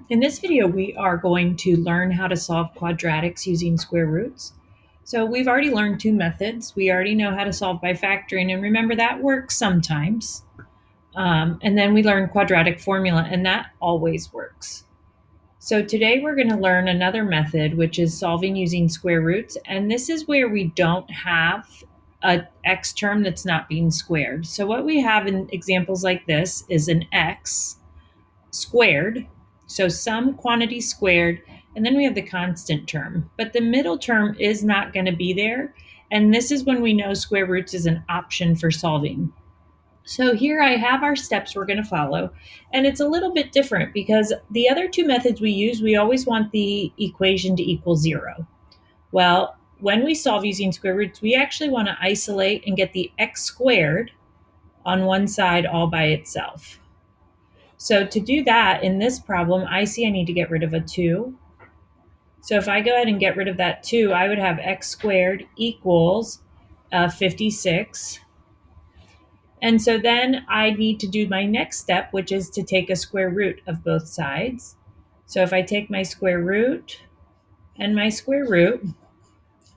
In this video, we are going to learn how to solve quadratics using square roots. So we've already learned two methods. We already know how to solve by factoring, and remember that works sometimes. And then we learned quadratic formula, and that always works. So today we're going to learn another method, which is solving using square roots. And this is where we don't have a x term that's not being squared. So what we have in examples like this is an x squared, so some quantity squared, and then we have the constant term. But the middle term is not going to be there, and this is when we know square roots is an option for solving. So here I have our steps we're going to follow, and it's a little bit different because the other two methods we use, we always want the equation to equal 0. Well, when we solve using square roots, we actually want to isolate and get the x squared on one side all by itself. So to do that in this problem, I see I need to get rid of a 2. So if I go ahead and get rid of that 2, I would have x squared equals 56. And so then I need to do my next step, which is to take a square root of both sides. So if I take my square root and my square root,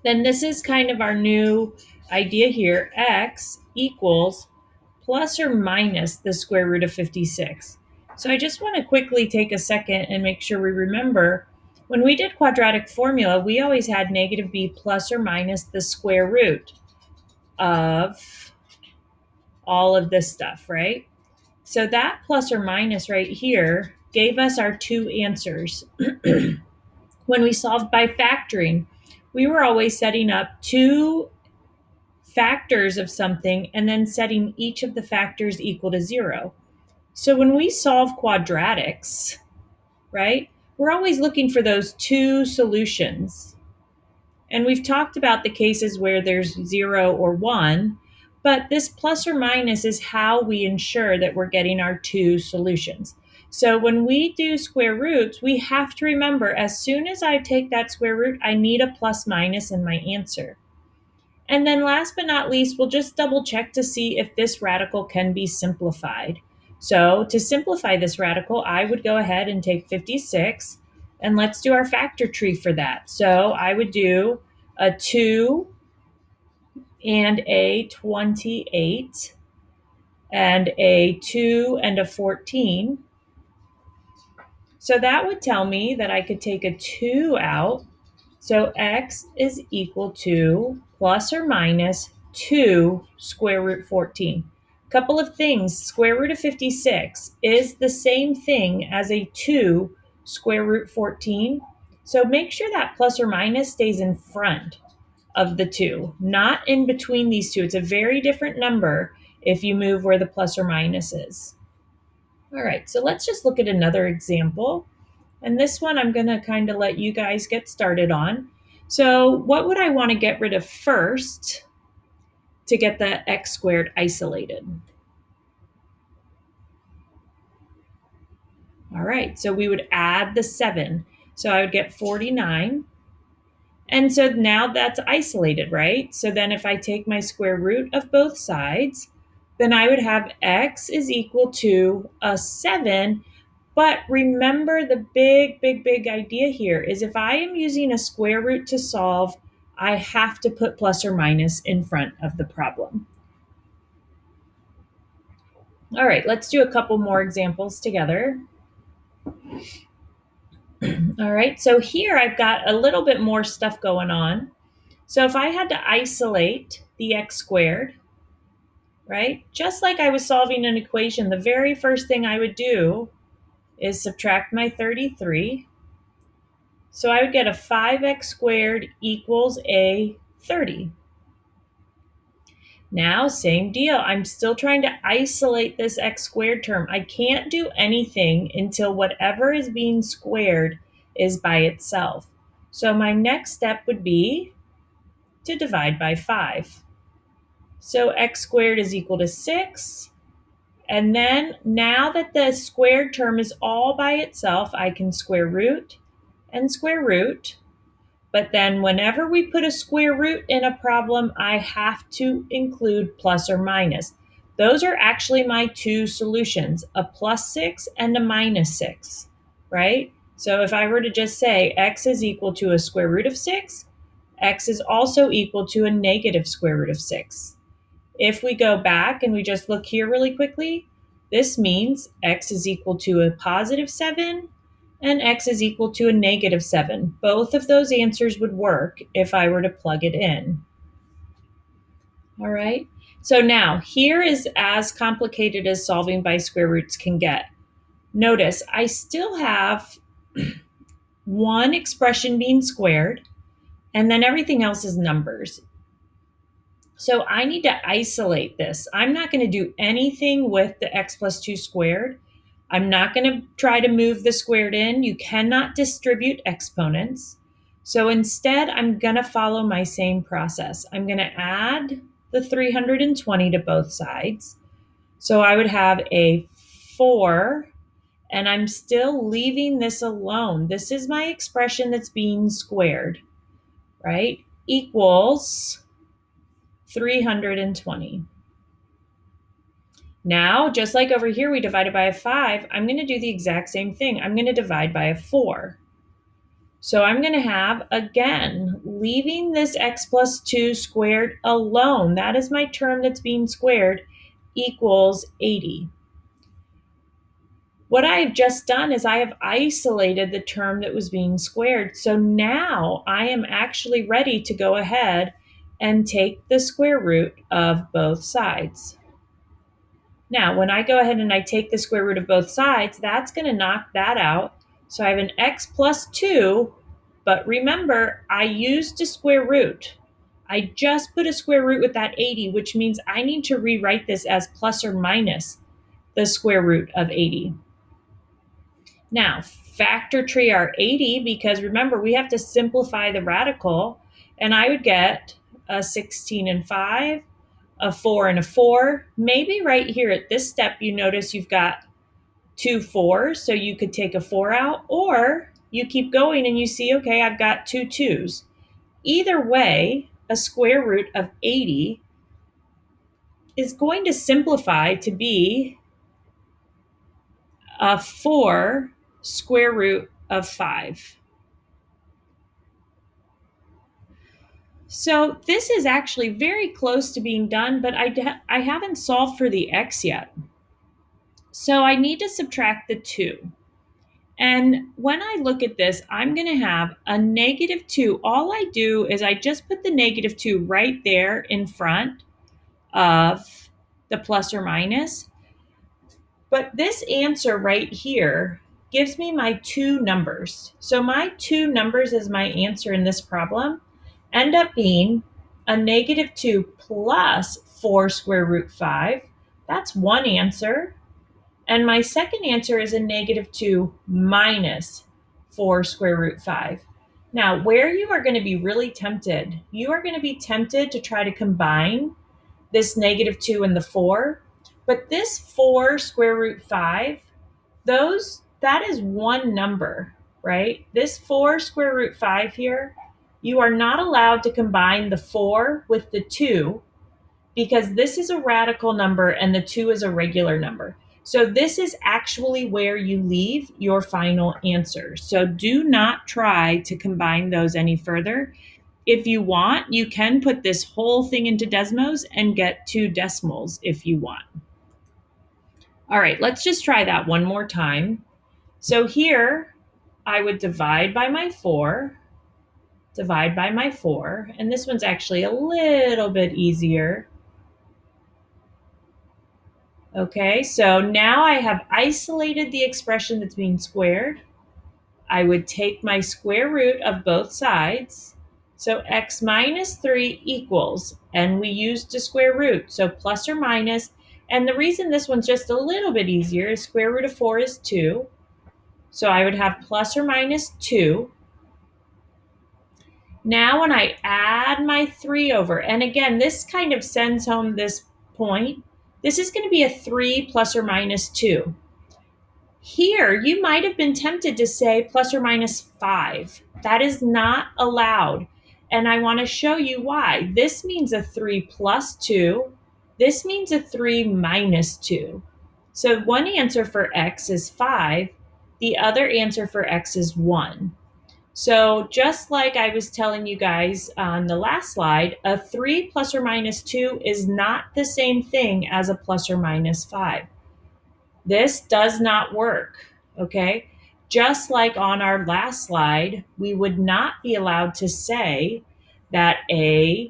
then this is kind of our new idea here. X equals plus or minus the square root of 56. So I just want to quickly take a second and make sure we remember when we did quadratic formula, we always had negative b plus or minus the square root of all of this stuff, right? So that plus or minus right here gave us our two answers. When we solved by factoring, we were always setting up two factors of something and then setting each of the factors equal to 0. So when we solve quadratics, right, we're always looking for those two solutions. And we've talked about the cases where there's 0 or 1, but this plus or minus is how we ensure that we're getting our two solutions. So when we do square roots, we have to remember as soon as I take that square root, I need a plus minus in my answer. And then last but not least, we'll just double check to see if this radical can be simplified. So to simplify this radical, I would go ahead and take 56, and let's do our factor tree for that. So I would do a 2 and a 28 and a 2 and a 14. So that would tell me that I could take a 2 out. So x is equal to plus or minus 2 square root 14. Couple of things, square root of 56 is the same thing as a 2 square root 14. So make sure that plus or minus stays in front of the 2, not in between these two. It's a very different number if you move where the plus or minus is. All right, so let's just look at another example. And this one I'm going to kind of let you guys get started on. So what would I want to get rid of first to get the x squared isolated? All right, so we would add the 7. So I would get 49. And so now that's isolated, right? So then if I take my square root of both sides, then I would have x is equal to a 7. But remember the big idea here is if I am using a square root to solve, I have to put plus or minus in front of the problem. All right, let's do a couple more examples together. All right, so here I've got a little bit more stuff going on. So if I had to isolate the x squared, right, just like I was solving an equation, the very first thing I would do is subtract my 33. So I would get a 5x squared equals a 30. Now, same deal. I'm still trying to isolate this x squared term. I can't do anything until whatever is being squared is by itself. So my next step would be to divide by 5. So x squared is equal to 6. And then now that the squared term is all by itself, I can square root and square root. But then whenever we put a square root in a problem, I have to include plus or minus. Those are actually my two solutions, a plus 6 and a minus 6. right? So if I were to just say x is equal to a square root of 6, x is also equal to a negative square root of 6. If we go back and we just look here really quickly, this means x is equal to a positive 7 and x is equal to a negative 7. Both of those answers would work if I were to plug it in. All right. So now here is as complicated as solving by square roots can get. Notice I still have one expression being squared, and then everything else is numbers. So I need to isolate this. I'm not going to do anything with the x plus 2 squared. I'm not going to try to move the squared in. You cannot distribute exponents. So instead, I'm going to follow my same process. I'm going to add the 320 to both sides. So I would have a 4, and I'm still leaving this alone. This is my expression that's being squared, right? Equals 320. Now, just like over here, we divided by a 5, I'm going to do the exact same thing. I'm going to divide by a 4. So I'm going to have, again, leaving this x plus 2 squared alone. That is my term that's being squared, equals 80. What I have just done is I have isolated the term that was being squared. So now I am actually ready to go ahead and take the square root of both sides. Now, when I go ahead and I take the square root of both sides, that's going to knock that out. So I have an x plus 2, but remember, I used a square root. I just put a square root with that 80, which means I need to rewrite this as plus or minus the square root of 80. Now, factor tree our 80, because remember, we have to simplify the radical, and I would get a 16 and 5, a 4 and a 4. Maybe right here at this step, you notice you've got 2 4s, so you could take a 4 out, or you keep going and you see, okay, I've got 2 2s. Either way, a square root of 80 is going to simplify to be a 4 square root of 5. So this is actually very close to being done, but I haven't solved for the x yet. So I need to subtract the 2. And when I look at this, I'm going to have a negative 2. All I do is I just put the negative 2 right there in front of the plus or minus. But this answer right here gives me my 2 numbers. So my 2 numbers as my answer in this problem end up being a negative 2 plus 4 square root 5. That's one answer. And my second answer is a negative 2 minus 4 square root 5. Now, where you are going to be really tempted, you are going to be tempted to try to combine this negative 2 and the 4. But this 4 square root 5, that is one number, right? This 4 square root 5 here, you are not allowed to combine the 4 with the 2 because this is a radical number and the 2 is a regular number. So this is actually where you leave your final answer. So do not try to combine those any further. If you want, you can put this whole thing into Desmos and get 2 decimals if you want. All right, let's just try that one more time. So here, I would divide by my 4, and this one's actually a little bit easier. Okay, so now I have isolated the expression that's being squared. I would take my square root of both sides. So x minus 3 equals, and we used a square root, so plus or minus. And the reason this one's just a little bit easier is square root of 4 is 2. So I would have plus or minus 2. Now when I add my 3 over, and again, this kind of sends home this point, this is going to be a 3 plus or minus 2. Here, you might have been tempted to say plus or minus 5. That is not allowed. And I want to show you why. This means a 3 plus 2. This means a 3 minus 2. So one answer for x is 5. the other answer for x is 1. So just like I was telling you guys on the last slide, a 3 plus or minus 2 is not the same thing as a plus or minus 5. This does not work, okay? Just like on our last slide, we would not be allowed to say that a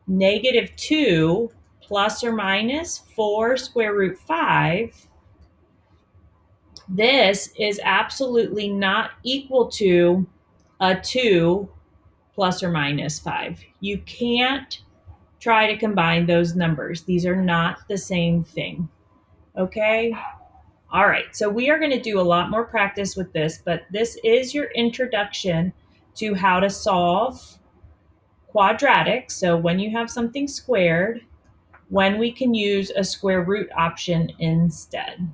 negative 2 plus or minus 4 square root 5, this is absolutely not equal to a 2 plus or minus 5. You can't try to combine those numbers. These are not the same thing. Okay? All right. So we are going to do a lot more practice with this, but this is your introduction to how to solve quadratics. So when you have something squared, when we can use a square root option instead.